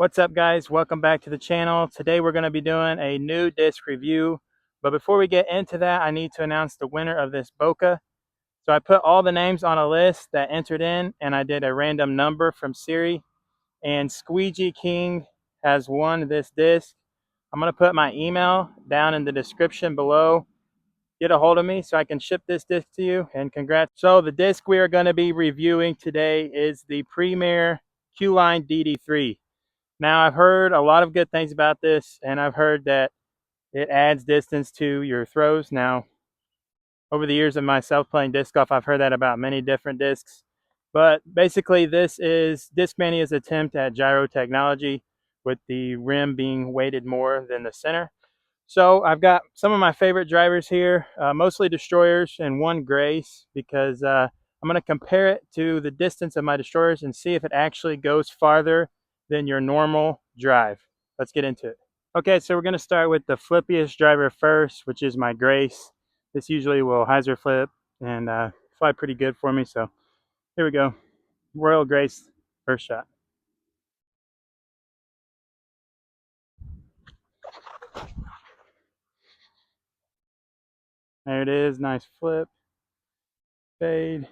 What's up, guys? Welcome back to the channel. Today we're going to be doing a new disc review, but before we get into that, I need to announce the winner of this Bokeh. So I put all the names on a list that entered in, and I did a random number from Siri, and Squeegee King has won this disc. I'm going to put my email down in the description below. Get a hold of me so I can ship this disc to you, and congrats. So the disc we are going to be reviewing today is the Premier Q-Line DD3. Now, I've heard a lot of good things about this, and I've heard that it adds distance to your throws. Now, over the years of myself playing disc golf, I've heard that about many different discs. But basically, this is Discmania's attempt at gyro technology, with the rim being weighted more than the center. So I've got some of my favorite drivers here, mostly destroyers and one Grace, because I'm going to compare it to the distance of my destroyers and see if it actually goes farther than your normal drive. Let's get into it. Okay, so we're going to start with the flippiest driver first, which is my Grace. This usually will hyzer flip and fly pretty good for me. So here we go. Royal Grace, first shot. There it is, nice flip, fade.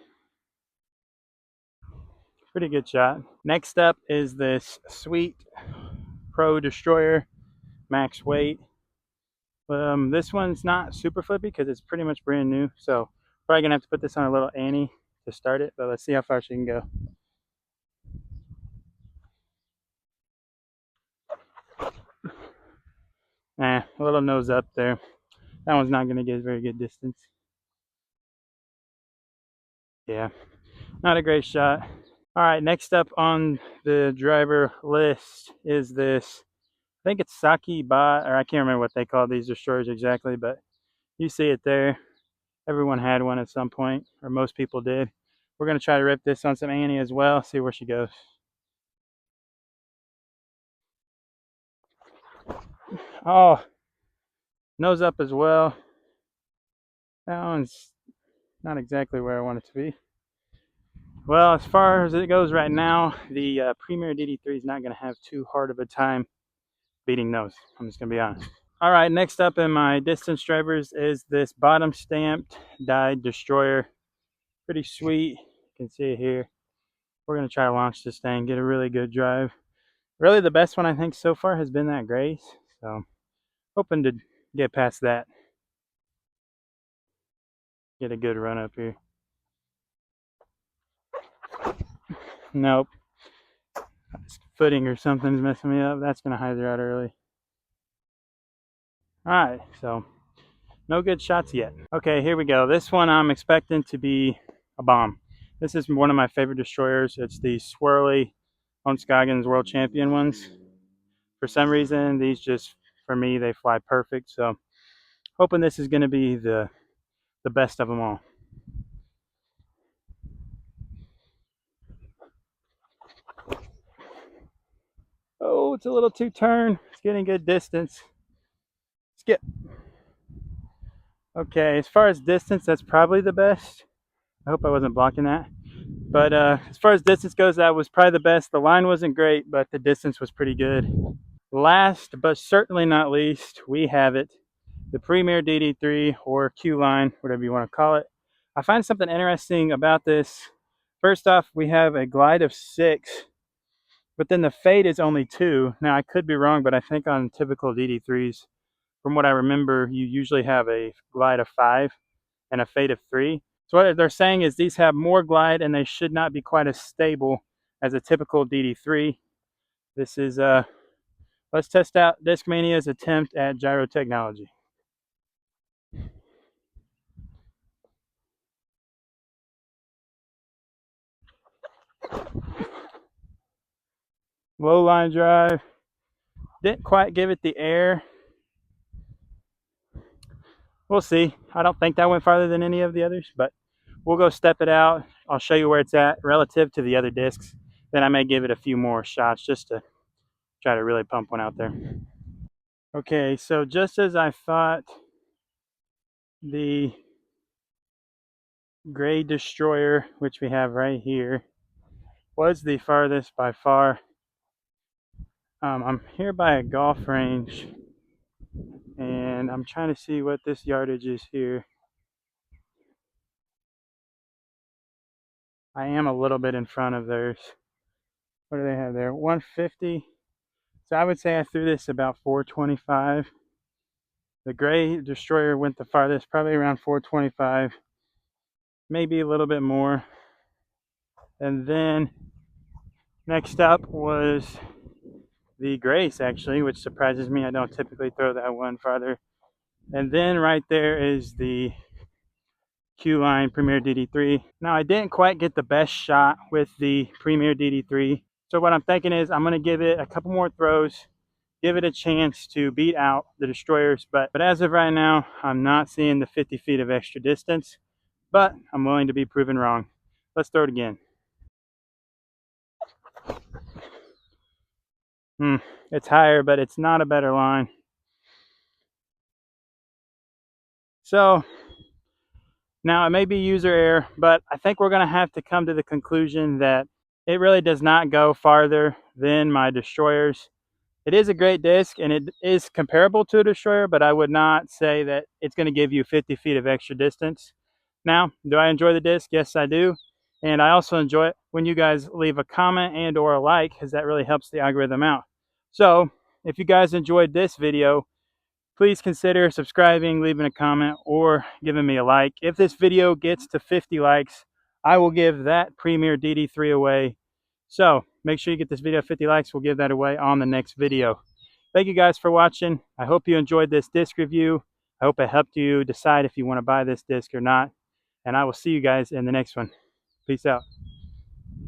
Pretty good shot. Next up is this sweet Pro Destroyer max weight. This one's not super flippy because it's pretty much brand new, so probably gonna have to put this on a little Annie to start it, but let's see how far she can go. A little nose up there. That one's not gonna get very good distance. Yeah, not a great shot. All right, next up on the driver list is this, I think it's Saki Ba, or I can't remember what they call these destroyers exactly, but you see it there. Everyone had one at some point, or most people did. We're going to try to rip this on some Annie as well, see where she goes. Oh, nose up as well. That one's not exactly where I want it to be. Well, as far as it goes right now, the Premier DD3 is not going to have too hard of a time beating those. I'm just going to be honest. All right, next up in my distance drivers is this bottom stamped dyed destroyer. Pretty sweet. You can see it here. We're going to try to launch this thing, get a really good drive. Really the best one I think so far has been that Grace. So hoping to get past that. Get a good run up here. Nope. Footing or something's messing me up. That's going to hyzer out early. Alright, so no good shots yet. Okay, here we go. This one I'm expecting to be a bomb. This is one of my favorite destroyers. It's the swirly Scoggins World Champion ones. For some reason, these just, for me, they fly perfect. So hoping this is going to be the best of them all. Oh, it's a little too turn. It's getting good distance. Skip. Okay, as far as distance, that's probably the best. I hope I wasn't blocking that. But as far as distance goes, that was probably the best. The line wasn't great, but the distance was pretty good. Last, but certainly not least, we have it. The Premier DD3, or Q-Line, whatever you want to call it. I find something interesting about this. First off, we have a glide of 6, but then the fade is only 2. Now, I could be wrong, but I think on typical DD3s, from what I remember, you usually have a glide of 5 and a fade of 3. So what they're saying is these have more glide and they should not be quite as stable as a typical DD3. This is, let's test out Discmania's attempt at gyro technology. Low line drive. Didn't quite give it the air. We'll see. I don't think that went farther than any of the others, but we'll go step it out. I'll show you where it's at relative to the other discs. Then I may give it a few more shots just to try to really pump one out there. Okay, so just as I thought, the gray destroyer, which we have right here, was the farthest by far. I'm here by a golf range, and I'm trying to see what this yardage is here. I am a little bit in front of theirs. What do they have there? 150. So I would say I threw this about 425. The gray destroyer went the farthest, probably around 425, maybe a little bit more. And then next up was the Grace, actually, which surprises me. I don't typically throw that one farther. And then right there is the Q Line Premier DD3. Now, I didn't quite get the best shot with the Premier DD3. So what I'm thinking is I'm going to give it a couple more throws, give it a chance to beat out the destroyers. But as of right now, I'm not seeing the 50 feet of extra distance, but I'm willing to be proven wrong. Let's throw it again. It's higher, but it's not a better line. So now it may be user error, but I think we're going to have to come to the conclusion that it really does not go farther than my destroyers. It is a great disc and it is comparable to a destroyer, but I would not say that it's going to give you 50 feet of extra distance. Now, do I enjoy the disc? Yes, I do. And I also enjoy it when you guys leave a comment and or a like, because that really helps the algorithm out. So if you guys enjoyed this video, please consider subscribing, leaving a comment, or giving me a like. If this video gets to 50 likes, I will give that Premier DD3 away. So make sure you get this video 50 likes. We'll give that away on the next video. Thank you guys for watching. I hope you enjoyed this disc review. I hope it helped you decide if you want to buy this disc or not. And I will see you guys in the next one. Peace out.